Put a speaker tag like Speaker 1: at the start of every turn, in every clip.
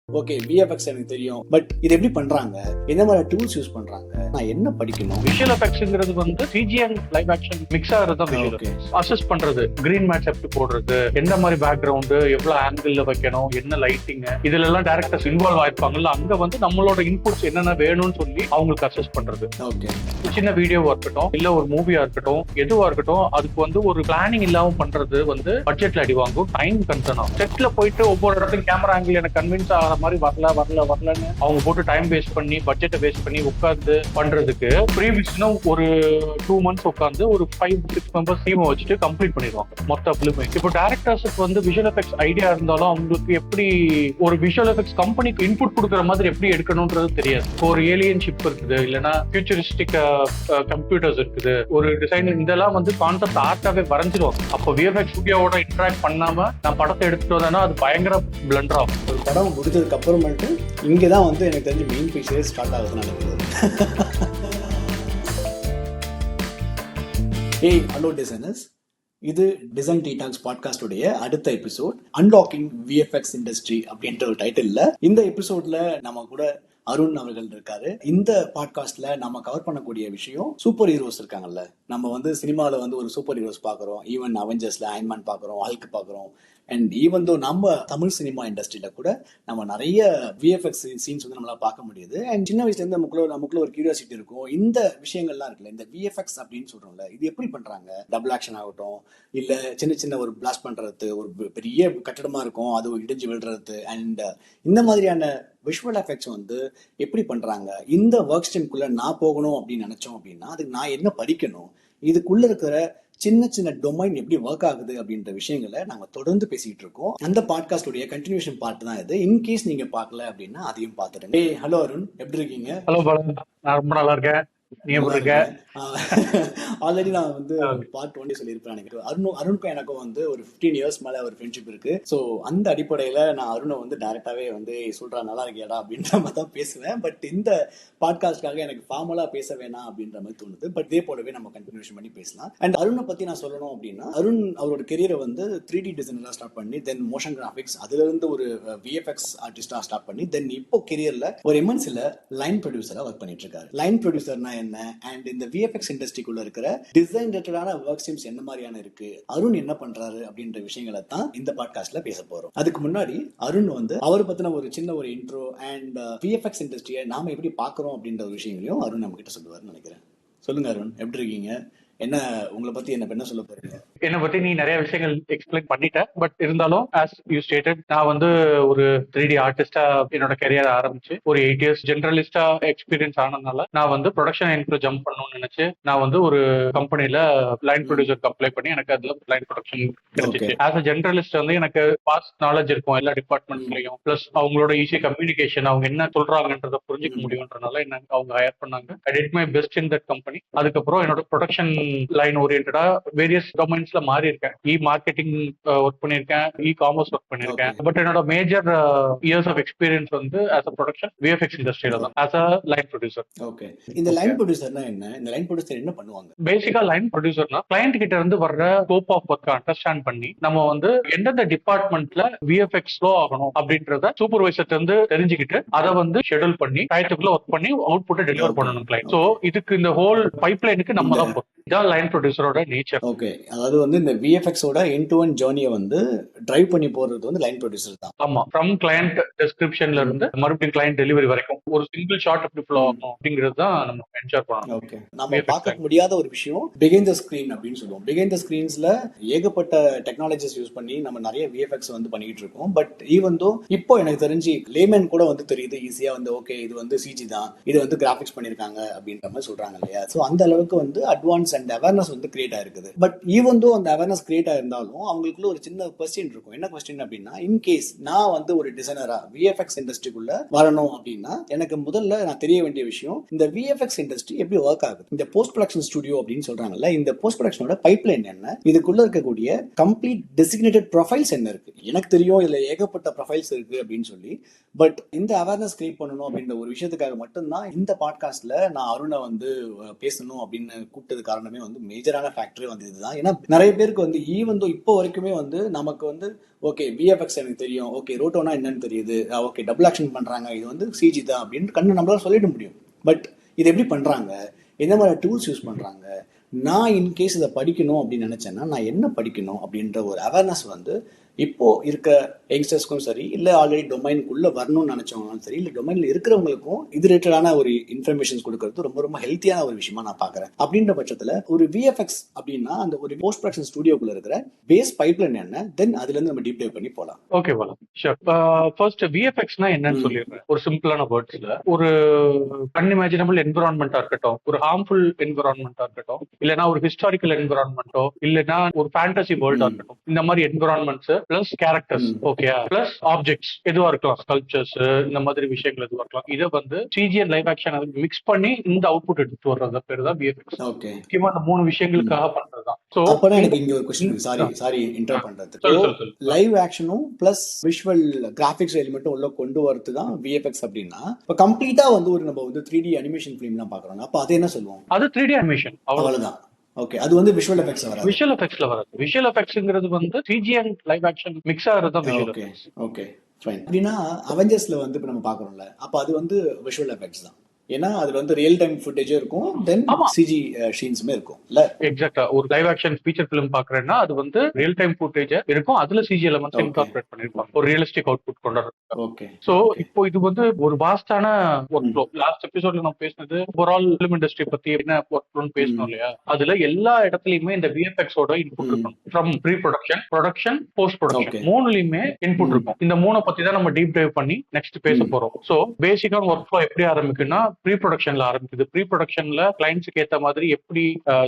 Speaker 1: Okay VFX எனக்கு தெரியும், but இது எப்படி பண்றாங்க, என்ன மாதிரி டூல்ஸ் யூஸ் பண்றாங்க, நான் என்ன படிக்கணும்?
Speaker 2: விஷுவல் எஃபெக்ட்ஸ்ங்கிறது வந்து CG and live action mix ஆகிறது தான் விஷுவல் எஃபெக்ட்ஸ். அசஸ் பண்றது, கிரீன் மேட்ச் எப்படி போடுறது, எந்த மாதிரி பேக்ரவுண்ட் எவ்வளவு ஆங்கிள் வைக்கணும், என்ன லைட்டிங், இதுல எல்லாம் டைரக்டர்ஸ் இன்வால்வ் ஆயிருப்பாங்கல்ல, அங்க வந்து நம்மளோட இன்புட்ஸ் என்னென்ன வேணும்னு சொல்லி அவங்களுக்கு அசஸ் பண்றது.
Speaker 1: ஓகே,
Speaker 2: சின்ன வீடியோவா இருக்கட்டும் இல்ல ஒரு மூவியா இருக்கட்டும் எதுவா இருக்கட்டும், அதுக்கு வந்து ஒரு பிளானிங் இல்லாம பண்றது வந்து பட்ஜெட்ல அடி வாங்கும், டைம் கன்சர்ன் ஆகும். செட்ல போயிட்டு ஒவ்வொரு இடத்துக்கும் கேமரா ஆங்கிள் எனக்கு கன்வின்ஸ் ஆகிற மாதிரி வரலன்னு அவங்க போட்டு டைம் வேஸ்ட் பண்ணி பட்ஜெட்டை வேஸ்ட் பண்ணி உட்கார்ந்து பண்றதுக்கு ப்ரீவியஸ்னா ஒரு 2 months உட்கார்ந்து ஒரு 5-6 மெம்பர்ஸ் டீம் வச்சுட்டு கம்ப்ளீட் பண்ணிடுவாங்க மொத்த ஃபிலிம். இப்போ டைரக்டர்ஸுக்கு வந்து விஷுவல் எஃபெக்ட்ஸ் ஐடியா இருந்தாலும் அவங்களுக்கு எப்படி ஒரு விஷுவல் எஃபெக்ட்ஸ் கம்பெனிக்கு இன்புட் கொடுக்குற மாதிரி எப்படி எடுக்கணும்ன்றது தெரியாது. ஒரு ஏலியன் ஷிப் இருக்குது, இல்லைன்னா ஃபியூச்சரிஸ்டிக் கம்ப்யூட்டர்ஸ் இருக்குது, ஒரு டிசைன், இதெல்லாம் வந்து கான்செப்ட் ஆர்ட்டாவே வரைஞ்சிருவாங்க. அப்போ விஎஃப்எக்ஸ் ஸ்டுடியோவோட இன்டராக்ட் பண்ணாம நான் படத்தை எடுத்துட்டு வந்தேன்னா அது பயங்கர பிளண்டர் ஆகும்.
Speaker 1: ஒரு படம் முடிச்சதுக்கு அப்புறமேட்டு இங்கதான் வந்து எனக்கு தெரிஞ்சு மெயின் ஃபீச்சரே ஸ்டார்ட் ஆகுதுன்னு நினைக்கிறது. ஏய் ஹலோ டிசைனர்ஸ், இது டிசைன் டீ டாக்ஸ் பாட்காஸ்டுடைய அடுத்த எபிசோட், அன்லாக்கிங் விஎஃப்எக்ஸ் இண்டஸ்ட்ரி அப்படின்ற ஒரு டைட்டில்ல. இந்த எபிசோட்ல நம்ம கூட அருண் அவர்கள் இருக்காரு. இந்த பாட்காஸ்ட்ல நம்ம கவர் பண்ணக்கூடிய விஷயம் சூப்பர் ஹீரோஸ் இருக்காங்கல்ல. நம்ம வந்து சினிமாவில் வந்து ஒரு சூப்பர் ஹீரோஸ் பார்க்குறோம், ஈவன் அவெஞ்சர்ஸ்ல அயன்மேன் பார்க்குறோம், ஹல்க் பார்க்குறோம், அண்ட் ஈவன் தோ நம்ம தமிழ் சினிமா இண்டஸ்ட்ரியில கூட நம்ம நிறைய விஎஃப்எக்ஸ் சீன்ஸ் வந்து நம்மளால பார்க்க முடியுது. அண்ட் சின்ன வயசுல இருந்து நமக்குள்ள ஒரு கியூரியாசிட்டி இருக்கும். இந்த விஷயங்கள்லாம் இருக்குல்ல, இந்த விஎஃப்எக்ஸ் அப்படின்னு சொல்றோம்ல, இது எப்படி பண்றாங்க? டபுள் ஆக்ஷன் ஆகட்டும், இல்ல சின்ன சின்ன ஒரு பிளாஸ்ட் பண்றது, ஒரு பெரிய கட்டடமா இருக்கும் அது இடிஞ்சு விழுறது, அண்ட் இந்த மாதிரியான விஷுவல் எஃபெக்ட்ஸ் வந்து எப்படி பண்றாங்க? இந்த ஒர்க் ஸ்ட்ரீம்குள்ள நான் போகணும் அப்படின்னு நினைச்சோம் அப்படின்னா அதுக்கு நான் என்ன படிக்கணும்? இதுக்குள்ள இருக்கிற சின்ன சின்ன டொமைன் எப்படி ஒர்க் ஆகுது அப்படின்ற விஷயங்களை நாங்க தொடர்ந்து பேசிட்டு இருக்கோம். அந்த பாட்காஸ்டுடைய கண்டினியூஷன் பார்ட் தான் இது. இன்கேஸ் நீங்க பார்க்கல அப்படின்னா அதையும் பார்த்துடுங்க. ஹலோ அருண், எப்படி இருக்கீங்க?
Speaker 2: ஹலோ பாலன், நான் ரொம்ப நல்லா இருக்கேன்.
Speaker 1: ஆல்ரெடி நான் வந்து பார்ட் 1 சொல்லியிருப்பேன். அருணுக்கும் எனக்கும் வந்து ஒரு 15 years மேல ஒரு ஃப்ரெண்ட்ஷிப் இருக்கு. ஸோ அந்த அடிப்படையில நான் அருணை வந்து டைரக்டாவே வந்து சொல்றா நல்லா இருக்கியாடா அப்படின்ற மாதிரி தான் பேசுவேன். பட் இந்த பாட்காஸ்ட்காக எனக்கு ஃபார்மலா பேச வேணாம் அப்படின்ற மாதிரி தோணுது. பட் இதே போலவே நம்ம கண்டினியூஷன் பண்ணி பேசலாம். அண்ட் அருணை பத்தி நான் சொல்லணும் அப்படின்னா, அருண் அவரோட கெரியரை வந்து 3D டிசைனரா ஸ்டார்ட் பண்ணி, தென் மோஷன் கிராஃபிக்ஸ், அதுல இருந்து ஒரு விஎஃப்எக்ஸ் ஆர்டிஸ்டா ஸ்டார்ட் பண்ணி, தென் இப்போ கெரியர்ல ஒரு எம்என்சில லைன் ப்ரொடியூசரா ஒர்க் பண்ணிட்டு இருக்காரு. லைன் ப்ரொடியூசர்னா என்ன, அண்ட் இந்த விஎஃப்எக்ஸ் இண்டஸ்ட்ரிக்குள்ள இருக்கிற டிசைன் ரிலேட்டடான ஒர்க் ஸ்ட்ரீம்ஸ் என்ன மாதிரியான இருக்கு, அருண் என்ன பண்றாரு அப்படின்ற விஷயங்களை தான் இந்த பாட்காஸ்ட்ல பேச போறோம். அதுக்கு முன்னாடி அருண் வந்து அவரை பத்தின ஒரு சின்ன ஒரு இன்ட்ரோ அண்ட் விஎஃப்எக்ஸ் இண்டஸ்ட்ரியை நாம எப்படி பாக்குறோம் அப்படின்ற ஒரு விஷயங்களையும் அருண் நம்ம கிட்ட சொல்லுவாருன்னு நினைக்கிறேன். சொல்லுங்க அருண், எப்படி இருக்கீங்க? என்ன உங்களை பத்தி என்ன சொல்ல போறீங்க?
Speaker 2: என்னை பத்தி நீ நிறைய விஷயங்கள் எக்ஸ்பிளைன் பண்ணிட்ட. பட் இருந்தாலும் ஆஸ் யூ ஸ்டேட்டட், நான் வந்து ஒரு 3D ஆர்டிஸ்டா என்னோட கெரியர் ஆரம்பிச்சு ஒரு 8 years ஜெனரலிஸ்டா எக்ஸ்பீரியன்ஸ் ஆனதுனால நான் வந்து ப்ரொடக்ஷன் லைனுக்குள்ள ஜம்ப் பண்ணணும்னு நினைச்சு நான் வந்து ஒரு கம்பெனில லைன் ப்ரொடியூசருக்கு அப்ளை பண்ணி எனக்கு அதுல லைன் ப்ரொடக்ஷன் கிடைச்சிச்சு. ஆஸ் அ ஜெனரலிஸ்ட் வந்து எனக்கு பாஸ்ட் நாலேஜ் இருக்கும் எல்லா டிபார்ட்மெண்ட்லயும், பிளஸ் அவங்களோட ஈஸி கம்யூனிகேஷன், அவங்க என்ன சொல்றாங்கன்றத புரிஞ்சுக்க முடியும்ன்றனால என்ன அவங்க ஹையர் பண்ணாங்க. I did my best in that company. அதுக்கப்புறம் என்னோட ப்ரொடக்ஷன் லைன் ஓரியன்டா வேரியஸ் டொமைன்ஸ்ல மாறி இருக்கேன். மார்க்கெட்டிங் ஒர்க் பண்ணிருக்கேன், காமர்ஸ் ஒர்க் பண்ணிருக்கேன். பட் என்னோட மேஜர் இயர்ஸ் ஆஃப் எக்ஸ்பீரியன்ஸ் வந்து ஆஸ் அ ப்ரொடக்ஷன் விஎஃப்எக்ஸ் இண்டஸ்ட்ரியில தான், as a line producer.
Speaker 1: Okay, இந்த லைன் ப்ரொடியூசர்னா என்ன? இந்த லைன் ப்ரொடியூசர் என்ன பண்ணுவாங்க?
Speaker 2: பேசிக்கா லைன் ப்ரொடியூசர்னா கிளையண்ட் கிட்ட இருந்து வர்ற ஸ்கோப் ஆஃப் ஒர்க் அண்டர்ஸ்டாண்ட் பண்ணி நம்ம வந்து எந்தெந்த டிபார்ட்மெண்ட்ல விஎஃப்எக்ஸ் ஃப்ளோ ஆகணும் அப்படின்றத சூப்பர்வைசர் இருந்து தெரிஞ்சுக்கிட்டு அதை வந்து ஷெட்யூல் பண்ணி டயத்துக்குள்ள ஒர்க் பண்ணி அவுட்புட்டை டெலிவர் பண்ணணும் கிளையண்ட். சோ இதுக்கு இந்த ஹோல் பைப்லைனுக்கு நம்ம தான் இதான் லைன் ப்ரொடியூசரோட நேச்சர்.
Speaker 1: ஓகே, அதாவது வந்து இந்த விஎஃப்எக்ஸோட எண்ட் டு எண்ட் ஜர்னியை வந்து டிரைவ் பண்ணி போறது வந்து லைன் ப்ரொடியூசர் தான்.
Speaker 2: ஆமா, ஃப்ரம் கிளையண்ட் டெஸ்கிரிப்ஷன்ல இருந்து மறுபடியும் கிளையண்ட் டெலிவரி வரைக்கும் ஒரு சிங்கிள் ஷாட் எப்படி ஃப்ளோ ஆகும் அப்படிங்கிறது தான் நம்ம என்ஷூர் பண்ணணும்.
Speaker 1: ஓகே, நம்ம பார்க்க முடியாத ஒரு விஷயம் பிஹைண்ட் தி ஸ்கிரீன் அப்படின்னு சொல்லுவோம். பிஹைண்ட் தி ஸ்கிரீன்ஸ்ல ஏகப்பட்ட டெக்னாலஜிஸ் யூஸ் பண்ணி நம்ம நிறைய விஎஃப்எக்ஸ் வந்து பண்ணிட்டு இருக்கோம். பட் ஈவன் தோ இப்போ எனக்கு தெரிஞ்சு லேமேன் கூட வந்து தெரியுது ஈஸியா வந்து ஓகே இது வந்து சிஜி தான், இது வந்து கிராபிக்ஸ் பண்ணிருக்காங்க அப்படின்ற மாதிரி சொல்றாங்க இல்லையா? ஸோ அந்த அளவுக்கு வந்து அட்வான்ஸ் அண்ட் அவேர்னஸ் வந்து கிரியேட் ஆயிருக்குது. பட் ஈவன் தோ அந்த அவேர்னஸ் கிரியேட் ஆயிருந்தாலும் அவங்களுக்குள்ள ஒரு சின்ன கொஸ்டின் இருக்கும். என்ன கொஸ்டின் அப்படின்னா, இன்கேஸ் நான் வந்து ஒரு டிசைனரா விஎஃப்எக்ஸ் இண்டஸ்ட்ரிக்குள்ள வரணும் அப்படின்னா எனக்கு முதல்ல நான் தெரிய வேண்டிய விஷயம் இந்த விஎஃப்எக்ஸ் இண்டஸ்ட்ரி எப்படி ஒர்க் ஆகுது, இந்த போஸ்ட் ப்ரொடக்ஷன் ஸ்டுடியோ அப்படின்னு சொல்றாங்கல்ல, இந்த போஸ்ட் ப்ரொடக்ஷனோட பைப்லைன் என்ன, இதுக்குள்ள இருக்கக்கூடிய கம்ப்ளீட் டெசிக்னேட்டட் ப்ரொஃபைல்ஸ் என்ன இருக்கு. எனக்கு தெரியும் இதுல ஏகப்பட்ட ப்ரொஃபைல்ஸ் இருக்கு அப்படின்னு சொல்லி. பட் இந்த அவேர்னஸ் கிரியேட் பண்ணணும் அப்படின்ற ஒரு விஷயத்துக்காக மட்டும்தான் இந்த பாட்காஸ்ட்ல நான் அருணை வந்து பேசணும் அப்படின்னு கூப்பிட்டது காரணம் காரணமே வந்து மேஜரான ஃபேக்டரே வந்து இதுதான். ஏன்னா நிறைய பேருக்கு வந்து ஈவன் தோ இப்போ வரைக்குமே வந்து நமக்கு வந்து ஓகே விஎஃப்எக்ஸ் எனக்கு தெரியும், ஓகே ரோட்டோனா என்னன்னு தெரியுது, ஓகே டபுள் ஆக்ஷன் பண்றாங்க, இது வந்து சிஜி தான் அப்படின்னு கண்ணு நம்மளால சொல்லிட முடியும். பட் இது எப்படி பண்றாங்க, எந்த மாதிரி டூல்ஸ் யூஸ் பண்றாங்க, நான் இன்கேஸ் இதை படிக்கணும் அப்படின்னு நினைச்சேன்னா நான் என்ன படிக்கணும் அப்படின்ற ஒரு அவேர்னஸ் வந்து இப்போ இருக்க யங்ஸ்டர்ஸ்க்கும் சரி, இல்லை ஆல்ரெடி டொமைனுக்குள்ள வரணும்னு நினைச்சவங்களும் சரி, இல்லை டொமைன்ல இருக்கிறவங்களுக்கும் இது ரிலேட்டடான ஒரு இன்ஃபர்மேஷன்ஸ் கொடுக்கறது ரொம்ப ரொம்ப ஹெல்த்தியான ஒரு விஷயமா நான் பாக்குறேன். அப்படின்ற பட்சத்துல ஒரு விஎஃப்எக்ஸ் அப்படின்னா அந்த ஒரு போஸ்ட் ப்ரொடக்ஷன் ஸ்டுடியோக்குள்ள இருக்கிற பேஸ் பைப்லைன் என்ன, தென் அதுல இருந்து நம்ம டீப் டைவ் பண்ணி போலாம்.
Speaker 2: ஓகே போல ஷூர். ஃபர்ஸ்ட் விஎஃப்எக்ஸ்னா என்னன்னு சொல்லிடுறேன் ஒரு சிம்பிளான வேர்ட்ஸ்ல. ஒரு அன்இமேஜினபிள் என்விரான்மெண்டா இருக்கட்டும், ஒரு ஹார்ம்ஃபுல் என்விரான்மெண்டா இருக்கட்டும், இல்லைன்னா ஒரு ஹிஸ்டாரிக்கல் என்விரான்மெண்டோ, இல்லைன்னா ஒரு ஃபேண்டசி வேர்ல்டா இருக்கட்டும், இந்த மாதிரி environments plus characters, okay, plus objects எதுவா இருக்கலாம், ஸ்கல்ப்சர்ஸ், இந்த மாதிரி விஷயங்கள் எதுவா இருக்கலாம், இதை வந்து CG and live action mix பண்ணி இந்த அவுட்புட் எடுத்து வர்றது பேர் தான் விஎஃப்எக்ஸ்.
Speaker 1: ஓகே,
Speaker 2: முக்கியமா அந்த 3 விஷயங்களுக்காக பண்றதுதான். சோ
Speaker 1: அப்பதான் எனக்கு இங்க ஒரு கொஸ்டின், சாரி இன்டர் பண்றதுக்கு, லைவ் ஆக்ஷனும் பிளஸ் விஷுவல் கிராபிக்ஸ் எலிமெண்ட்டும் உள்ள கொண்டு வரது தான் விஎஃப்எக்ஸ் அப்படின்னா, இப்போ கம்ப்ளீட்டா வந்து ஒரு நம்ம வந்து 3D அனிமேஷன் ஃபிலிம்லாம் பாக்குறோம், அப்ப அது என்ன சொல்லுவோம்?
Speaker 2: அது 3D அனிமேஷன், அவ்வளவுதான்.
Speaker 1: ஓகே, அது வந்து விஷுவல் எஃபெக்ட்ஸ் வராது.
Speaker 2: விஷுவல் எஃபெக்ட்ஸ்ல வராது. விஷுவல் எஃபெக்ட்ஸ்ங்கிறது வந்து CG and live action mix ஆகிறது தான் விஷுவல் எஃபெக்ட்ஸ்.
Speaker 1: Okay fine. அப்படின்னா அவெஞ்சர்ஸ்ல வந்து இப்ப நம்ம பாக்குறோம்ல, அப்ப அது வந்து விஷுவல் எஃபெக்ட்ஸ் தான். ஏன்னா அதுல வந்து ரியல் டைம் ஃபுட்டேஜும் இருக்கும், தென் சிஜி ஷீன்ஸுமே இருக்கும் இல்ல?
Speaker 2: எக்ஸாக்ட்டா. ஒரு லைவ் ஆக்ஷன் ஃபீச்சர் ஃபிலிம் பாக்குறேன்னா அது வந்து ரியல் டைம் ஃபுட்டேஜ் இருக்கும், அதுல சிஜி எலிமெண்ட்ஸ் இன்கார்பரேட் பண்ணிருப்பாங்க, ஒரு ரியலிஸ்டிக் அவுட்புட் கொண்டு வர.
Speaker 1: ஓகே,
Speaker 2: சோ இப்போ இது வந்து ஒரு வாஸ்டான ஒர்க் ஃப்ளோ. லாஸ்ட் எபிசோட்ல நம்ம பேசினது ஓவரால் ஃபிலிம் இண்டஸ்ட்ரி பத்தி என்ன ஒர்க் ஃப்ளோன்னு பேசணும் இல்லையா? அதுல எல்லா இடத்துலயுமே இந்த விஎஃப்எக்ஸ் ஓட இன்புட் இருக்கும். From pre production, production, post production, மூணுலயுமே இன்புட் இருக்கும். இந்த 3 பத்தி தான் நம்ம டீப் டைவ் பண்ணி நெக்ஸ்ட் பேச போறோம். சோ பேசிக்கான ஒர்க் ஃப்ளோ எப்படி ஆரம்பிக்குன்னா ப்ரீ ப்ரொடக்ஷன்ல ஆரம்பிக்குது. ப்ரீ ப்ரொடக்ஷன்ல கிளைண்ட்ஸ்க்கு ஏத்த மாதிரி எப்படி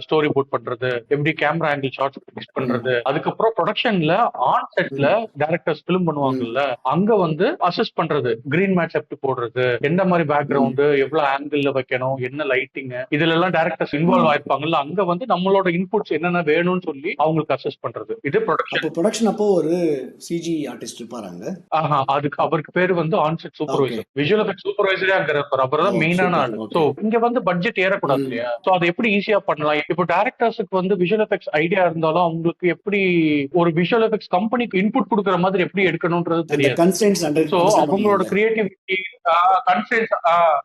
Speaker 2: ஸ்டோரி போர்ட் பண்றது, எப்படி கேமரா ஆங்கிள் ஷாட்ஸ் ஃபிக்ஸ் பண்றது, அதுக்கப்புறம் ப்ரொடக்ஷன்ல ஆன் செட்ல டைரக்டர்ஸ் ஃபிலிம் பண்ணுவாங்கல்ல, அங்க வந்து அசஸ் பண்றது, கிரீன் மேட்ச் எப்படி போடுறது, எந்த மாதிரி பேக்ரவுண்ட், எவ்வளவு ஆங்கிள் வைக்கணும், என்ன லைட்டிங், இதுல எல்லாம் டைரக்டர்ஸ் இன்வால்வ் ஆயிருப்பாங்கல்ல, அங்க வந்து நம்மளோட இன்புட்ஸ் என்னென்ன வேணும்னு சொல்லி அவங்களுக்கு அசஸ் பண்றது. இது ப்ரொடக்ஷன்.
Speaker 1: ப்ரொடக்ஷன் அப்போ ஒரு சிஜி ஆர்டிஸ்ட் இருப்பாங்க.
Speaker 2: அதுக்கு அவருக்கு பேரு வந்து on set supervisor, visual effect சூப்பர்வைசரா இருக்கிற அவர் தான் மெயினான ஆளு. சோ இங்க வந்து பட்ஜெட் ஏறக்கூடாது இல்லையா? சோ அதை எப்படி ஈஸியா பண்ணலாம்? இப்போ டைரக்டர்ஸுக்கு வந்து விஷுவல் எஃபெக்ட்ஸ் ஐடியா இருந்தாலும் அவங்களுக்கு எப்படி ஒரு விஷுவல் எஃபெக்ட்ஸ் கம்பெனிக்கு இன்புட் கொடுக்குற மாதிரி எப்படி எடுக்கணும்ன்றது தெரியாது. சோ அவங்களோட கிரியேட்டிவிட்டி கன்ஸ்ட்ரெயின்ட்ஸ்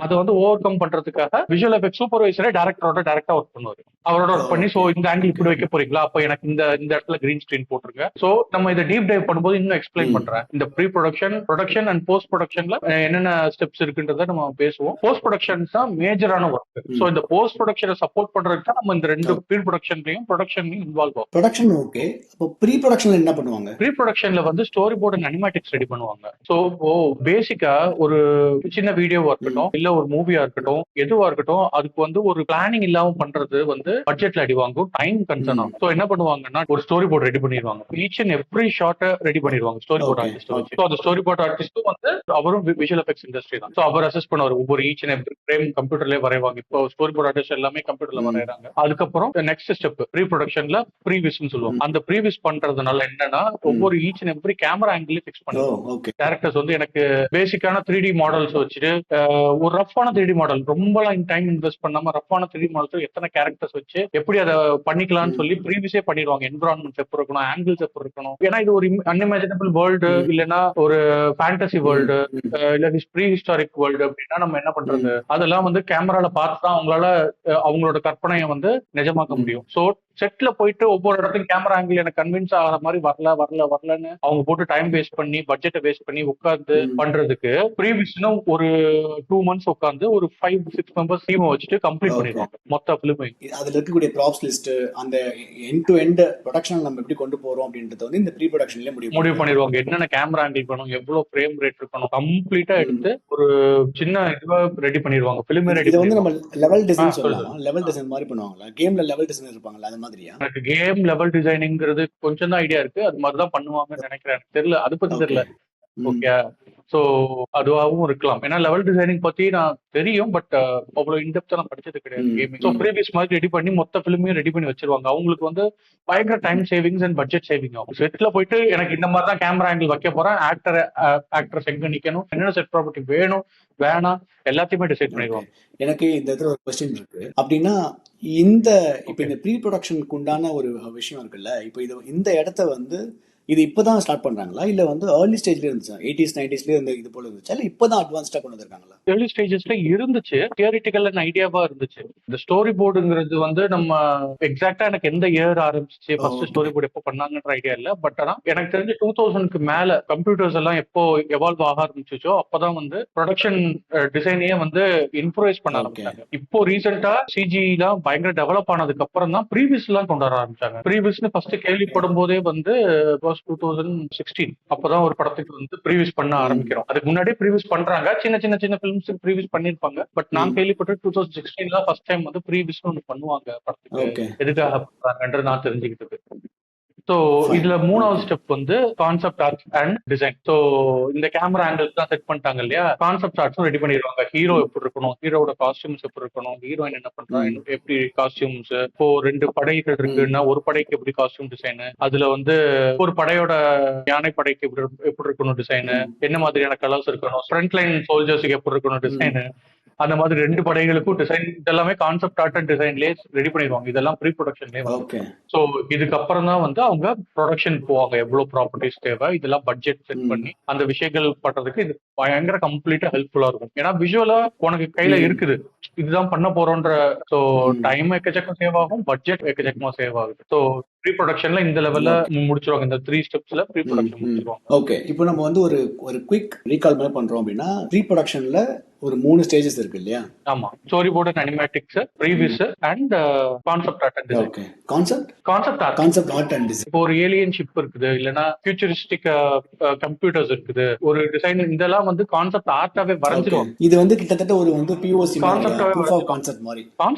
Speaker 2: அதை வந்து ஓவர் கம் பண்றதுக்காக விஷுவல் எஃபெக்ட் சூப்பர்வைசரே டைரக்டரோட டைரக்டா ஒர்க் பண்ணுவாரு. அவரோட ஒர்க் பண்ணி சோ இந்த ஆங்கிள் இப்படி வைக்க போறீங்களா, அப்ப எனக்கு இந்த இடத்துல கிரீன் ஸ்கிரீன் போட்டுருங்க. சோ நம்ம இதை டீப் டைவ் பண்ணும்போது இன்னும் எக்ஸ்பிளைன் பண்றேன். இந்த pre production, production and post ப்ரொடக்ஷன்ல என்னென்ன ஸ்டெப்ஸ் இருக்குன்றத நம்ம பேசுவோம். போஸ்ட் ப்ரொடக்ஷன் தான் மேஜரான ஒர்க். சோ இந்த போஸ்ட் ப்ரொடக்ஷனை சப்போர்ட் பண்றதுக்கு தான் நம்ம இந்த 2 ப்ரீ ப்ரொடக்ஷன்லயும் ப்ரொடக்ஷன்லயும் இன்வால்வ் ஆகும்.
Speaker 1: Production okay. அப்போ ப்ரீ ப்ரொடக்ஷன்ல என்ன பண்ணுவாங்க?
Speaker 2: ப்ரீ ப்ரொடக்ஷன்ல வந்து story board and animatics ready பண்ணுவாங்க. சோ பேசிக்கா ஒரு சின்ன வீடியோவா இருக்கட்டும், இல்ல ஒரு மூவியா இருக்கட்டும், எதுவா இருக்கட்டும், அதுக்கு வந்து ஒரு பிளானிங் இல்லாம பண்றது வந்து பட்ஜெட்ல அடி வாங்கும், டைம் கன்சர்ன் ஆகும். சோ என்ன பண்ணுவாங்கன்னா ஒரு ஸ்டோரி போர்ட் ரெடி பண்ணிடுவாங்க, each and every shot ready பண்ணிடுவாங்க ஸ்டோரி போர்ட் ஆர்டிஸ்ட் வச்சு. சோ அந்த ஸ்டோரி போர்ட் ஆர்டிஸ்டும் வந்து அவரும் விஷுவல் எஃபெக்ட்ஸ் இண்டஸ்ட்ரி தான். சோ அவர் அசஸ் பண்ணுவார், ஒவ்வொரு ஈச் அண்ட் எவ்ரி ஃப்ரேம் கம்ப்யூட்டர்லயே வரைவாங்க. இப்போ ஸ்டோரி போர்ட் ஆர்டிஸ்ட் எல்லாமே கம்ப்யூட்டர்ல வரையறாங்க. அதுக்கப்புறம் நெக்ஸ்ட் ஸ்டெப் ப்ரீ ப்ரொடக்ஷன்ல ப்ரீவிஸ்ன்னு சொல்லுவோம். அந்த ப்ரீவிஸ் பண்றதுனால என்னன்னா ஒவ்வொரு each and every camera angle fix பண்ணுவாங்க. டைரக்டர்ஸ் வந்து எனக்கு பேசிக்கான 3D மாடல்ஸ் வச்சுட்டு ஒரு ரஃப்பான 3D மாடல், ரொம்பலாம் டைம் இன்வெஸ்ட் பண்ணாம ரஃப்பான 3D மாடல்ஸ் எத்தனை கேரக்டர்ஸ் வச்சு எப்படி அதை பண்ணிக்கலாம்னு சொல்லி ப்ரீவியஸே பண்ணிடுவாங்க. என்விரான்மெண்ட் எப்படி இருக்கணும், ஆங்கிள்ஸ் எப்படி இருக்கணும். ஏன்னா இது ஒரு அன்இமேஜினபிள் வேர்ல்டு, இல்லைன்னா ஒரு ஃபேண்டசி வேர்ல்டு, இல்ல ப்ரீ ஹிஸ்டாரிக் வேர்ல்டு அப்படின்னா நம்ம என்ன பண்றது, அதெல்லாம் வந்து கேமரால பார்த்து தான் அவங்களால அவங்களோட கற்பனையை வந்து நிஜமாக்க முடியும். சோ செட்ல போயிட்டு ஒவ்வொரு இடத்துக்கும் கேமரா ஆங்கிள் எனக்கு கன்வின்ஸ் ஆகிற மாதிரி வரலன்னு அவங்க போட்டு டைம் வேஸ்ட் பண்ணி பட்ஜெட்டை வேஸ்ட் பண்ணி உட்கார்ந்து பண்றதுக்கு ப்ரீவியஸ்னு ஒரு 2 months உட்கார்ந்து ஒரு 5-6 மெம்பர்ஸ் டீமை வச்சுட்டு கம்ப்ளீட் பண்ணிடுவாங்க மொத்த ஃபிலிமை.
Speaker 1: அதுல இருக்கக்கூடிய ப்ராப்ஸ் லிஸ்ட், அந்த எண்ட் டு எண்ட் ப்ரொடக்ஷன் நம்ம எப்படி கொண்டு போறோம் அப்படின்றது வந்து இந்த ப்ரீ ப்ரொடக்ஷன்லயே முடிவு
Speaker 2: பண்ணிடுவாங்க. என்னென்ன கேமரா ஆங்கிள் பண்ணணும், எவ்வளவு ஃப்ரேம் ரேட் இருக்கணும், கம்ப்ளீட்டா எடுத்து ஒரு சின்ன இதுவா ரெடி பண்ணிடுவாங்க. ஃபிலிமே ரெடி
Speaker 1: வந்து நம்ம லெவல் டிசைன் சொல்லலாம். லெவல் டிசைன் மாதிரி பண்ணுவாங்களா? கேம்ல லெவல் டிசைன் இருப்பாங்களா? அது மாதிரியா?
Speaker 2: எனக்கு கேம் லெவல் டிசைனிங்கிறது கொஞ்சம் தான் ஐடியா இருக்கு, அது மாதிரி தான் பண்ணுவாங்கன்னு நினைக்கிறேன். எனக்கு தெரியல, அது பத்தி தெரியல. ஓகே, ஸோ அதுவாகவும் இருக்கலாம். ஏன்னா லெவல் டிசைனிங் பத்தி நான் தெரியும், பட் அவ்வளவு இன்டெப்தா நான் படிச்சது கிடையாது கேமிங். ஸோ ப்ரீவியஸ் மாதிரி ரெடி பண்ணி மொத்த ஃபிலிமையும் ரெடி பண்ணி வச்சிருவாங்க. அவங்களுக்கு வந்து பயங்கர time savings and budget saving ஆகும். செட்ல போயிட்டு எனக்கு இந்த மாதிரி தான் கேமரா ஆங்கிள் வைக்க போறேன், ஆக்டர்ஸ் எங்க நிக்கணும், என்னென்ன செட் ப்ராப்பர்ட்டி வேணும் வேணாம் எல்லாத்தையுமே டிசைட் பண்ணிடுவாங்க.
Speaker 1: எனக்கு இந்த இடத்துல ஒரு கொஸ்டின் இருக்கு. அப்படின்னா இந்த இப்ப இந்த ப்ரீ ப்ரொடக்ஷனுக்கு உண்டான ஒரு விஷயம் இருக்குல்ல, இப்போ இந்த இடத்த வந்து இது இப்பதான் ஸ்டார்ட் பண்றாங்களா, இல்ல வந்து ஏர்லி ஸ்டேஜ்ல இருந்துச்சா? 80s 90sல இருந்து இது போல இருந்துச்சா, இல்ல இப்பதான் அட்வான்ஸ்டா கொண்டு வந்திருக்காங்களா?
Speaker 2: ஏர்லி ஸ்டேஜஸ்ல இருந்துச்சு, தியரிட்டிக்கல் அண்ட் ஐடியாவா இருந்துச்சு. இந்த ஸ்டோரி போர்டுங்கிறது வந்து நம்ம எக்ஸாக்டா எனக்கு எந்த இயர் ஆரம்பிச்சு ஃபர்ஸ்ட் ஸ்டோரி போர்டு எப்போ பண்ணாங்கன்ற ஐடியா இல்ல. பட் ஆனா எனக்கு தெரிஞ்சு 2000க்கு மேல கம்ப்யூட்டர்ஸ் எல்லாம் எப்போ எவால்வ் ஆக ஆரம்பிச்சுச்சோ அப்பதான் வந்து ப்ரொடக்ஷன் டிசைனையே வந்து இன்ஃப்ளூயன்ஸ் பண்ண ஆரம்பிச்சாங்க. இப்போ ரீசெண்டா சிஜி எல்லாம் பயங்கர டெவலப் ஆனதுக்கு அப்புறம் தான் ப்ரீவியஸ் எல்லாம் கொண்டு வர ஆரம்பிச்சாங்க. ப்ரீவியஸ்னு ஃபர்ஸ்ட் கேள்விப்படும் போதே வந்து 2016 அப்பதான் ஒரு படத்துக்கு வந்து ப்ரீவியஸ் பண்ண ஆரம்பிக்கிறோம். அதுக்கு முன்னாடியே ப்ரீவியஸ் பண்றாங்க, சின்ன சின்ன சின்ன ஃபிலிம்ஸ் ப்ரீவியஸ் பண்ணிருப்பாங்க. பட் நான் கேள்விப்பட்ட 2016 ஃபர்ஸ்ட் டைம் வந்து ப்ரீவியஸ் ஒன்று பண்ணுவாங்க படத்துக்கு. எதுக்காக பண்றாங்கன்றது நான் தெரிஞ்சுக்கிட்டது. ஸோ இதுல மூணாவது ஸ்டெப் வந்து concept art and design. So இந்த கேமரா ஆங்கிள்ஸ் தான் செட் பண்ணிட்டாங்க இல்லையா, கான்செப்ட் ஆர்ட்ஸும் ரெடி பண்ணிடுவாங்க. ஹீரோ எப்படி இருக்கணும், ஹீரோட காஸ்டியூம்ஸ் எப்படி இருக்கணும், ஹீரோயின் என்ன பண்றாங்க, எப்படி காஸ்டியூம்ஸ். இப்போ 2 படைகள் இருக்குன்னா ஒரு படைக்கு எப்படி காஸ்டியூம் டிசைன், அதுல வந்து ஒரு படையோட யானை படைக்கு எப்படி இருக்கணும் டிசைன், என்ன மாதிரியான கலர்ஸ் இருக்கணும், ஃப்ரண்ட் லைன் சோல்ஜர்ஸுக்கு எப்படி இருக்கணும் டிசைன், அந்த மாதிரி 2 படைகளுக்கும் டிசைன் இதெல்லாமே கான்செப்ட் ஆர்ட் அண்ட் டிசைன்லயே ரெடி பண்ணிடுவாங்க. இதெல்லாம் ப்ரீ ப்ரொடக்ஷன்லயே வந்து. ஸோ இதுக்கப்புறம் தான் வந்து அவங்க ப்ரொடக்ஷன் போவாங்க, எவ்வளவு ப்ராப்பர்ட்டிஸ் தேவை, இதெல்லாம் பட்ஜெட் செட் பண்ணி அந்த விஷயங்கள் பண்றதுக்கு இது பயங்கர கம்ப்ளீட்டா ஹெல்ப்ஃபுல்லா இருக்கும். ஏன்னா விஷுவலா உனக்கு கையில இருக்குது, இதுதான் பண்ண போறோன்ற. ஸோ டைம் எக்கச்சக்கம் சேவ் ஆகும், பட்ஜெட் எக்கச்சக்கமா சேவ் ஆகுது. ஸோ ப்ரீ ப்ரொடக்ஷன்ல இந்த லெவல்ல முடிச்சிருவாங்க. இந்த 3 ஸ்டெப்ஸ்ல ப்ரீ ப்ரொடக்ஷன் முடிச்சிருவாங்க.
Speaker 1: ஓகே, இப்போ நம்ம வந்து ஒரு குயிக் ரீகால் மாதிரி பண்றோம் அப்படின்னா ப்ரீ ப்ரொடக்ஷன்ல ஒரு 3 ஸ்டேஜஸ் இருக்கு இல்லையா?
Speaker 2: ஆமா, story board and animatics, previous and concept art and design.
Speaker 1: Okay, concept art and design.
Speaker 2: இப்போ ஒரு ஏலியன் ஷிப் இருக்குது, இல்லனா ஃபியூச்சரிஸ்டிக் கம்ப்யூட்டர்ஸ் இருக்குது, ஒரு டிசைன், இதெல்லாம் வந்து கான்செப்ட் ஆர்ட்டாவே வரைஞ்சிருவாங்க.
Speaker 1: இது வந்து கிட்டத்தட்ட ஒரு வந்து பிஓசி ப்ரூஃப் ஆஃப் கான்செப்ட் மாதிரி.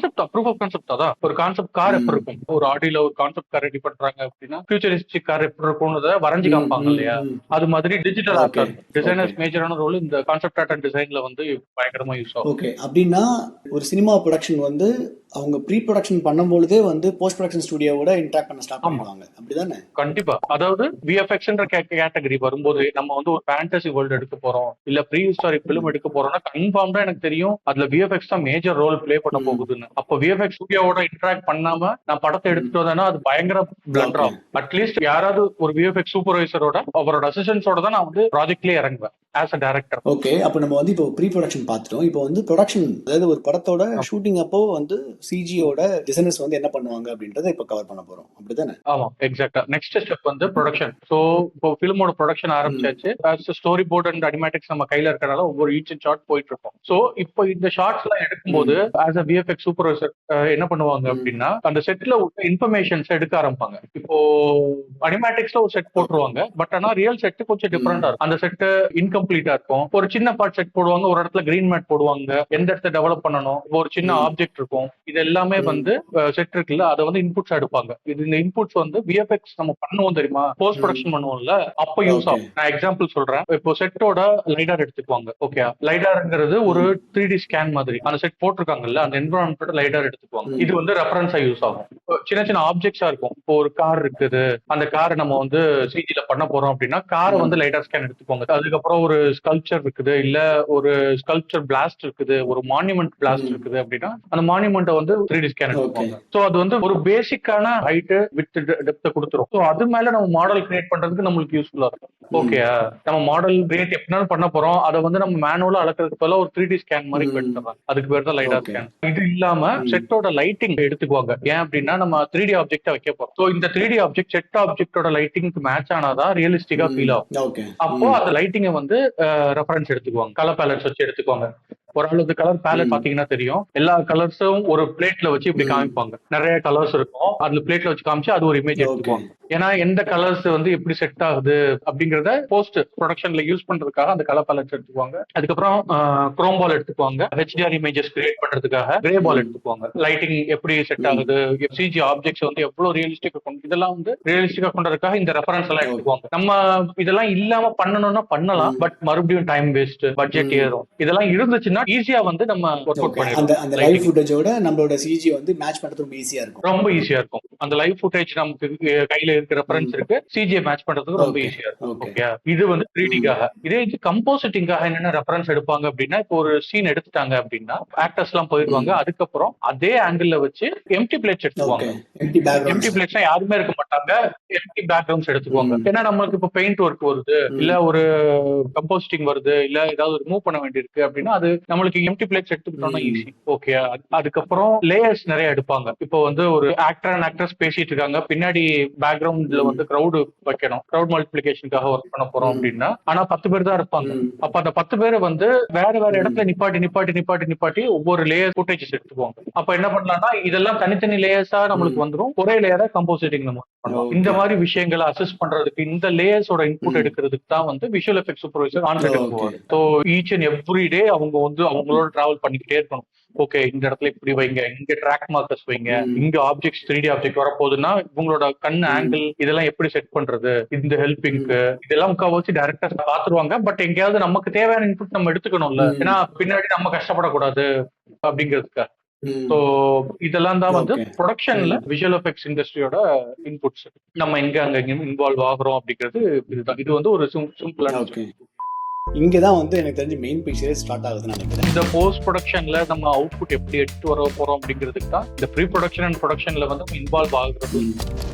Speaker 2: ப்ரூஃப் ஆஃப் கான்செப்ட் அதான். ஒரு கான்செப்ட் கார் எப்படி இருக்கும், ஒரு ஆடியில ஒரு கான்செப்ட் கார் ரெடி பண்றாங்க அப்படின்னா ஃபியூச்சரிஸ்டிக் கார் எப்படி இருக்கும்ன்றத வரைஞ்சு காமிப்பாங்க இல்லையா, அது மாதிரி டிஜிட்டல் ஆர்ட். டிசைனர்ஸ் மேஜரான ரோல் இந்த கான்செப்ட் ஆர்ட் அண்ட் டிசைன்ல வந்து பயங்கரமா யூஸ் ஆகும்.
Speaker 1: ஓகே, அப்படின்னா ஒரு சினிமா ப்ரொடக்ஷன் வந்து அவங்க ப்ரீ ப்ரொடக்ஷன் பண்ணும்போதே வந்து போஸ்ட் ப்ரொடக்ஷன் ஸ்டுடியோவோட இன்டராக்ட் பண்ண ஸ்டார்ட் பண்ணுவாங்க, அப்படிதானே?
Speaker 2: கண்டிப்பா. அதாவது விஎஃப்எக்ஸ்ன்ற கேட்டகரி வரும்போது நம்ம வந்து ஒரு ஃபேண்டசி வேர்ல்டு எடுக்க போறோம், இல்ல ப்ரீ ஹிஸ்டாரிக் ஃபிலிம் எடுக்க போறோம்னா கன்ஃபார்ம்டா எனக்கு தெரியும் அதுல விஎஃப்எக்ஸ் தான் மேஜர் ரோல் பிளே பண்ண போகுதுன்னு. அப்போ விஎஃப்எக்ஸ் ஸ்டுடியோவோட இன்டராக்ட் பண்ணாம நான் படத்தை எடுத்துட்டு வந்தேன்னா அது பயங்கர பிளண்டர் ஆகும். அட்லீஸ்ட் யாராவது ஒரு விஎஃப்எக்ஸ் சூப்பர்வைசரோட அவரோட அசிஸ்டன்ஸோட தான் நான் வந்து ப்ராஜெக்ட்லயே இறங்குவேன் ஆஸ் அ டைரக்டர்.
Speaker 1: ஓகே, அப்ப நம்ம வந்து இப்போ ப்ரீ ப்ரொடக்ஷன் பார்த்துட்டோம். இப்போ வந்து ப்ரொடக்ஷன், அதாவது ஒரு படத்தோட ஷூட்டிங் அப்போ வந்து சிஜியோட டிசைனர்ஸ் வந்து என்ன பண்ணுவாங்க அப்படின்றத இப்ப கவர் பண்ண போறோம், அப்படிதானே?
Speaker 2: ஆமா, எக்ஸாக்ட்டா. நெக்ஸ்ட் ஸ்டெப் வந்து ப்ரொடக்ஷன். சோ இப்போ ஃபிலிமோட ப்ரொடக்ஷன் ஆரம்பிச்சாச்சு. ஸ்டோரி போர்ட் அண்ட் அனிமேட்டிக்ஸ் நம்ம கையில இருக்கறனால ஒவ்வொரு ஈச் ஷாட் போயிட்டு இருக்கும். சோ இப்போ இந்த ஷார்ட்ஸ் எல்லாம் எடுக்கும்போது ஆஸ் அ விஎஃப்எக்ஸ் சூப்பர்வைசர் என்ன பண்ணுவாங்க அப்படின்னா அந்த செட்ல உள்ள இன்ஃபர்மேஷன்ஸ் எடுக்க ஆரம்பிப்பாங்க. இப்போ அனிமேட்டிக்ஸ்ல ஒரு செட் போட்டுருவாங்க, பட் ஆனா ரியல் செட் கொஞ்சம் டிஃபரெண்டா இருக்கும். அந்த செட் இன்கம்ப்ளீட்டா இருக்கும். ஒரு சின்ன பார்ட் செட் போடுவாங்க, ஒரு இடத்துல கிரீன் மேட் போடுவாங்க, எந்த இடத்த டெவலப் பண்ணணும், ஒரு சின்ன ஆப்ஜெக்ட் இருக்கும். இது எல்லாமே வந்து செட் இருக்குல்ல, அதை வந்து இன்புட்ஸ் எடுப்பாங்க. இது இந்த இன்புட்ஸ் வந்து விஎஃப்எக்ஸ் நம்ம பண்ணுவோம் தெரியுமா, போஸ்ட் ப்ரொடக்ஷன் பண்ணுவோம்ல, அப்ப யூஸ் ஆகும். நான் எக்ஸாம்பிள் சொல்றேன். இப்போ செட்டோட லைடார் எடுத்துக்குவாங்க. ஓகே, லைடார்ங்கிறது ஒரு 3D ஸ்கேன் மாதிரி. அந்த செட் போட்டிருக்காங்கல்ல, அந்த என்விரான்மெண்ட் லைடார் எடுத்துக்குவாங்க. இது வந்து ரெஃபரன்ஸா யூஸ் ஆகும். சின்ன சின்ன ஆப்ஜெக்ட்ஸா இருக்கும். இப்போ ஒரு கார் இருக்குது, அந்த காரை நம்ம வந்து சிஜில பண்ண போறோம் அப்படின்னா காரை வந்து லைடார் ஸ்கேன் எடுத்துக்குவாங்க. அதுக்கப்புறம் ஒரு ஸ்கல்ப்சர் இருக்குது, இல்ல ஒரு ஸ்கல்ப்சர் பிளாஸ்ட் இருக்குது, ஒரு மான்யூமெண்ட் பிளாஸ்ட் இருக்குது அப்படின்னா அந்த மான்யூமெண்ட்டை வந்து 3D ஸ்கேன் எடுத்துக்குவாங்க. சோ அது வந்து ஒரு பேசிக்கான ஹைட் வித் டெப்த் கொடுத்துரும். சோ அது மேல நம்ம மாடல் கிரியேட் பண்றதுக்கு நம்மளுக்கு யூஸ்ஃபுல்லா இருக்கும். ஓகே, நம்ம மாடல் கிரியேட் எப்படினாலும் பண்ண போறோம், அதை வந்து நம்ம மேனுவலா அளக்கிறதுக்கு பதிலா ஒரு 3D ஸ்கேன் மாதிரி எடுத்துறாங்க. அதுக்கு பேர் தான் லைடார் ஸ்கேன். இது இல்லாம செட்டோட லைட்டிங் எடுத்துக்குவாங்க. ஏன் அப்படின்னா நம்ம 3D ஆப்ஜெக்ட் வைக்க போறோம். சோ இந்த 3D ஆப்ஜெக்ட் செட் ஆப்ஜெக்டோட லைட்டிங்க்கு மேட்ச் ஆனாதான் ரியலிஸ்டிக்கா ஃபீல் ஆகும். அப்போ அந்த லைட்டிங்கை வந்து ரெஃபரன்ஸ் எடுத்துக்குவாங்க, கலர் பேலட்ஸ் வச்சு எடுத்துக்குவாங்க. ஒரு ஆள் வந்து கலர் பேலட் பாத்தீங்கன்னா தெரியும், எல்லா கலர்ஸும் ஒரு பிளேட்ல வச்சு இப்படி காமிப்பாங்க. நிறைய கலர்ஸ் இருக்கும், அதுல பிளேட்ல வச்சு காமிச்சு அது ஒரு இமேஜ் எடுத்துக்குவாங்க. ஏன்னா எந்த கலர்ஸ் வந்து எப்படி செட் ஆகுது அப்படிங்கறத போஸ்ட் ப்ரொடக்ஷன்ல யூஸ் பண்றதுக்காக அந்த கலர் பேலட்ஸ் எடுத்துக்குவாங்க. அதுக்கப்புறம் குரோம் பால் எடுத்துக்குவாங்க, HDR இமேஜஸ் கிரியேட் பண்றதுக்காக கிரே பால் எடுத்துக்குவாங்க, லைட்டிங் எப்படி செட் ஆகுது, சிஜி ஆப்ஜெக்ட்ஸ் வந்து எவ்வளவு ரியலிஸ்டிக்கா இதெல்லாம் வந்து ரியலிஸ்டிக்கா கொண்டதுக்காக இந்த ரெஃபரன்ஸ் எல்லாம் எடுத்துக்குவாங்க. நம்ம இதெல்லாம் இல்லாம பண்ணணும்னா பண்ணலாம், பட் மறுபடியும் டைம் வேஸ்ட், பட்ஜெட் ஏறும். இதெல்லாம் இருந்துச்சுன்னா ஈஸியா வந்து நம்ம ஒர்க் அவுட் பண்ணிடலாம்.
Speaker 1: அந்த லைவ் ஃபுட்டேஜோட நம்மளோட சிஜி வந்து மேட்ச் பண்றது ரொம்ப ஈஸியா இருக்கும்.
Speaker 2: ரொம்ப ஈஸியா இருக்கும். அந்த லைவ் ஃபுட்டேஜ் நமக்கு கையில இருக்க ரெஃபரன்ஸ் இருக்கு, சிஜியை மேட்ச் பண்றதுக்கு ரொம்ப ஈஸியா இருக்கும். ஓகே, இது வந்து 3Dக்காக. இதே இது கம்போசிட்டிங்காக என்னென்ன ரெஃபரன்ஸ் எடுப்பாங்க அப்படின்னா, இப்போ ஒரு சீன் எடுத்துட்டாங்க அப்படின்னா ஆக்டர்ஸ் எல்லாம் போயிருவாங்க, அதுக்கப்புறம் அதே ஆங்கிள் வச்சு எம்டி பிளேட்ஸ் எடுத்துக்குவாங்க. எம்டி பிளேட்ஸ்னா யாருமே இருக்க மாட்டாங்க, எம்டி பேக்ரவுண்ட்ஸ் எடுத்துக்குவாங்க. ஏன்னா நம்மளுக்கு இப்போ பெயிண்ட் ஒர்க் வருது, இல்ல ஒரு கம்போசிட்டிங் வருது, இல்ல ஏதாவது ரிமூவ் பண்ண வேண்டியிருக்கு அப்படின்னா அது நம்மளுக்கு எம்டி பிளேட்ஸ் எடுத்துக்கிட்டோம்னா ஈஸி. ஓகே, அதுக்கப்புறம் லேயர்ஸ் நிறைய எடுப்பாங்க. இப்போ வந்து ஒரு ஆக்டர் அண்ட் ஆக்ட்ரஸ் பேசிட்டு இருக்காங்க, பின்னாடி பேக்ரவுண்ட்ல வந்து கிரௌடு வைக்கணும், கிரௌட் மல்டிபிளிகேஷனுக்காக ஒர்க் பண்ண போறோம் அப்படின்னா, ஆனா 10 பேர் தான் இருப்பாங்க. அப்ப அந்த 10 பேரை வந்து வேற வேற இடத்துல நிப்பாட்டி ஒவ்வொரு லேயர் ஃபுட்டேஜஸ் எடுத்துக்குவாங்க. அப்ப என்ன பண்ணலாம்னா இதெல்லாம் தனித்தனி லேயர்ஸா நம்மளுக்கு வந்துரும், ஒரே லேயரா கம்போசிட்டிங் நம்ம பண்ணலாம். இந்த மாதிரி விஷயங்களை அசஸ் பண்றதுக்கு, இந்த லேயர்ஸோட இன்புட் எடுக்கிறதுக்கு தான் வந்து visual effect supervisor on site போவார். So each and every day அவங்க வந்து அவங்களோட டிராவல் பண்ணிக்கிட்டே இருக்கணும். ஓகே, இந்த இடத்துல இப்படி வைங்க, இங்க ட்ராக் மார்க்கர்ஸ் வைங்க, இங்க ஆப்ஜெக்ட்ஸ் 3D ஆப்ஜெக்ட் வரப்போகுதுன்னா இவங்களோட கண் ஆங்கிள் இதெல்லாம் எப்படி செட் பண்றது, இந்த ஹெல்பிங்க்கு இதெல்லாம் முக்கால்வாசி டைரக்டர் பாத்துருவாங்க. பட் எங்கேயாவது நமக்கு தேவையான இன்புட் நம்ம எடுத்துக்கணும்ல, ஏன்னா பின்னாடி நம்ம கஷ்டப்படக்கூடாது அப்படிங்கிறதுக்காக. சோ இதெல்லாம் தான் வந்து ப்ரொடக்ஷன்ல விஷுவல் எஃபெக்ட்ஸ் இண்டஸ்ட்ரியோட இன்புட்ஸ். நம்ம எங்க அங்க இன்வால்வ் ஆகுறோம் அப்படிங்கிறது இதுதான். இது வந்து ஒரு சிம்பிளான.
Speaker 1: இங்கதான் வந்து எனக்கு தெரிஞ்சு மெயின் பிக்சரே ஸ்டார்ட் ஆகுதுன்னு நினைக்கிறேன்.
Speaker 2: இந்த போஸ்ட் ப்ரொடக்ஷன்ல நம்ம அவுட்புட் எப்படி எடுத்து வர போறோம் அப்படிங்கிறதுக்கு தான் இந்த ப்ரீ ப்ரொடக்ஷன் அண்ட் ப்ரொடக்ஷன்ல வந்து இன்வால்வ் ஆகுறது.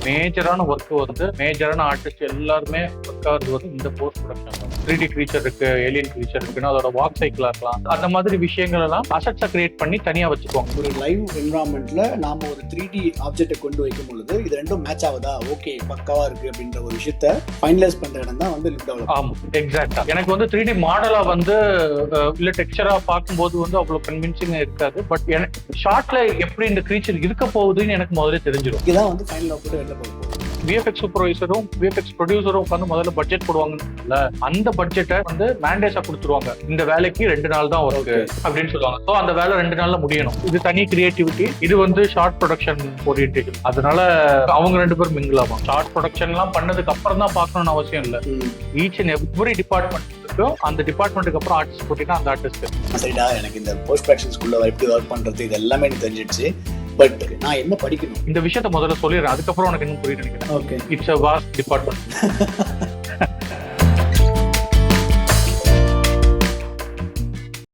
Speaker 2: மேஜரான ஒர்க் வந்து மேஜரான ஆர்டிஸ்ட் எல்லாருமே ஒர்க் ஆகுறது வந்து இந்த போஸ்ட் ப்ரொடக்ஷன். 3D கிரீச்சர் இருக்கு, ஏலியன் கிரீச்சர் இருக்குன்னா அதோட வாக் சைக்கிளா இருக்கலாம், அந்த மாதிரி விஷயங்கள் எல்லாம் அசெட்ஸா கிரியேட் பண்ணி தனியா வச்சுக்குவாங்க.
Speaker 1: ஒரு லைவ் என்வரான்மெண்ட்ல நாம ஒரு 3D ஆப்ஜெக்டை கொண்டு வைக்கும் பொழுது இது ரெண்டும் மேட்ச் ஆகுதா, ஓகே பக்காவா இருக்கு அப்படின்ற ஒரு விஷயத்த ஃபைனலைஸ் பண்ற இடம் தான் வந்து லிப் டெவலப்மென்ட்.
Speaker 2: ஆமா, எக்ஸாக்ட்டா. எனக்கு வந்து 3D மாடலா வந்து இல்ல டெக்ஸ்சரா பார்க்கும்போது வந்து அவ்வளவு கன்வின்சிங்கா இருக்காது. பட் எனக்கு ஷார்ட்ல எப்படி இந்த கிரீச்சர் இருக்க போகுதுன்னு எனக்கு முதல்ல தெரிஞ்சிடும்.
Speaker 1: இதுதான் வந்து ஃபைனல் அவுட்புட் வெளில போகுது.
Speaker 2: விஎஃப்எக்ஸ் சூப்பர்வைசரும் விஎஃப்எக்ஸ் ப்ரொடியூசரும் உட்காந்து முதல்ல பட்ஜெட் போடுவாங்கன்னு, அந்த பட்ஜெட்டை வந்து மேண்டேஸா கொடுத்துருவாங்க. இந்த வேலைக்கு 2 நாள் தான் ஒர்க் அப்படின்னு சொல்லுவாங்க. ஸோ அந்த வேலை 2 நாள்ல முடியணும். இது தனி கிரியேட்டிவிட்டி, இது வந்து ஷார்ட் ப்ரொடக்ஷன் ஓரியன்டேஷன். அதனால அவங்க 2 பேரும் மிங்கிள் ஆகும். ஷார்ட் ப்ரொடக்ஷன் எல்லாம் பண்ணதுக்கு அப்புறம் தான் பார்க்கணும்னு அவசியம் இல்லை. ஈச் அண்ட் எவ்ரி டிபார்ட்மெண்ட், அந்த டிபார்ட்மெண்ட்டுக்கு அப்புறம் ஆர்டிஸ்ட் போட்டீங்கன்னா அந்த ஆர்டிஸ்ட்.
Speaker 1: சரிடா, எனக்கு இந்த போஸ்ட் ப்ரொடக்ஷன் ஸ்கூல்ல எப்படி ஒர்க் பண்றது இது எல்லாமே எனக்கு தெரிஞ்சிடுச்சு. பட் நான் என்ன படிக்கணும்
Speaker 2: இந்த விஷயத்த முதல்ல சொல்லிடுறேன், அதுக்கப்புறம் உனக்கு இன்னும் புரியுது நினைக்கிறேன்.
Speaker 1: Okay,
Speaker 2: it's a vast department.